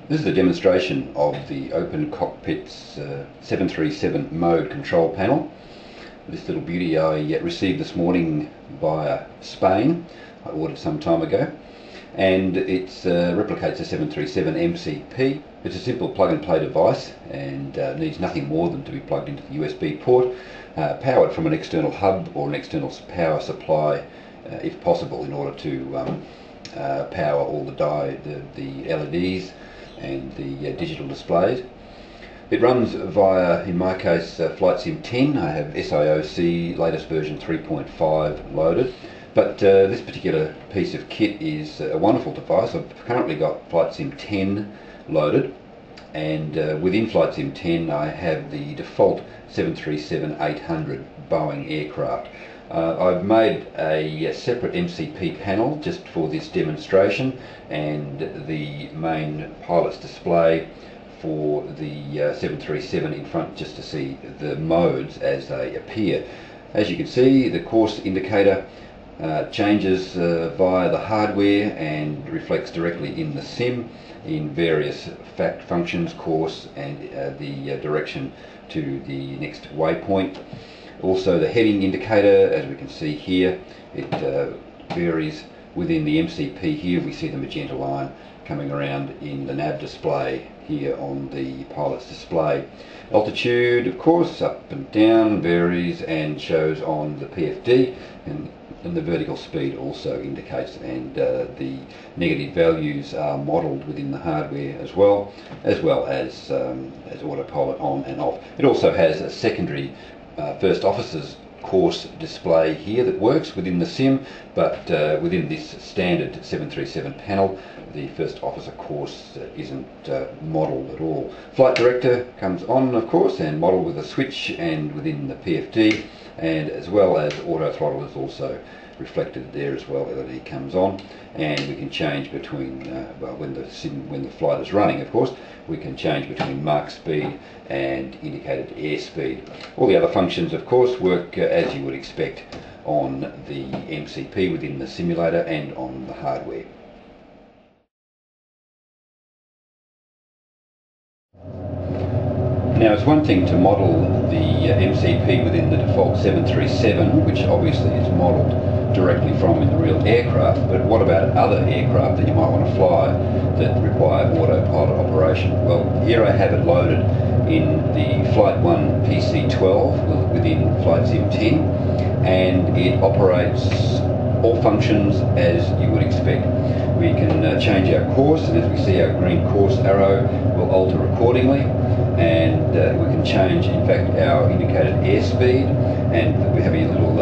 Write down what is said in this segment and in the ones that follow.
This is a demonstration of the Opencockpits 737 mode control panel. This little beauty I received this morning via Spain. I ordered some time ago, and it replicates a 737 MCP. It's a simple plug and play device and needs nothing more than to be plugged into the USB port, powered from an external hub or an external power supply if possible, in order to power all the LEDs and the digital displays. It runs via, in my case, Flight Sim 10. I have SIOC latest version 3.5 loaded, but this particular piece of kit is a wonderful device. I've currently got Flight Sim 10 loaded, and within Flight Sim 10 I have the default 737-800 Boeing aircraft. I've made a separate MCP panel just for this demonstration, and the main pilot's display for the 737 in front, just to see the modes as they appear. As you can see, the course indicator changes via the hardware and reflects directly in the sim in various functions, course, and the direction to the next waypoint. Also, the heading indicator, as we can see here, it varies within the MCP. Here we see the magenta line coming around in the nav display here on the pilot's display. Altitude, of course, up and down, varies and shows on the PFD, and the vertical speed also indicates, and the negative values are modelled within the hardware as well as autopilot on and off. It also has a secondary first officer's course display here that works within the sim, but within this standard 737 panel, the first officer course isn't modelled at all. Flight director comes on, of course, and modelled with a switch and within the PFD, and as well as auto throttle is also reflected there as well. LED comes on, and we can change between when the flight is running, of course, we can change between mark speed and indicated airspeed. All the other functions, of course, work as you would expect on the MCP within the simulator and on the hardware. Now, it's one thing to model the MCP within the default 737, which obviously is modelled directly from in the real aircraft, but what about other aircraft that you might want to fly that require autopilot operation? Well, here I have it loaded in the Flight 1 PC-12 within Flight Sim 10, and it operates all functions as you would expect. We can change our course, and as we see, our green course arrow will alter accordingly, and we can change, in fact, our indicated airspeed, and we have a little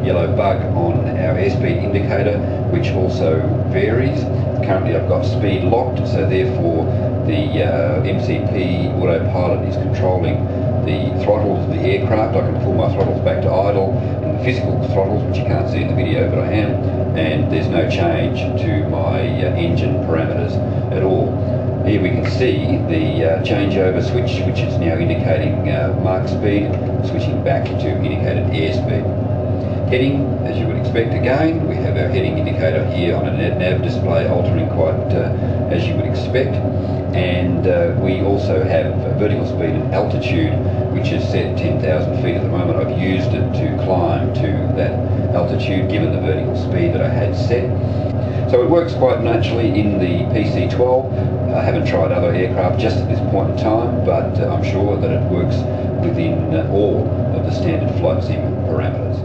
yellow bug on our airspeed indicator, which also varies. Currently I've got speed locked, so therefore the MCP autopilot is controlling the throttles of the aircraft. I can pull my throttles back to idle, and the physical throttles, which you can't see in the video, but I am, and there's no change to my engine parameters at all. Here we can see the changeover switch, which is now indicating mark speed, switching back to indicated airspeed. Heading, as you would expect again, we have our heading indicator here on a nav display, altering quite as you would expect. And we also have vertical speed and altitude, which is set 10,000 feet at the moment. I've used it to climb to that altitude given the vertical speed that I had set. So it works quite naturally in the PC-12. I haven't tried other aircraft just at this point in time, but I'm sure that it works within all of the standard flight sim parameters.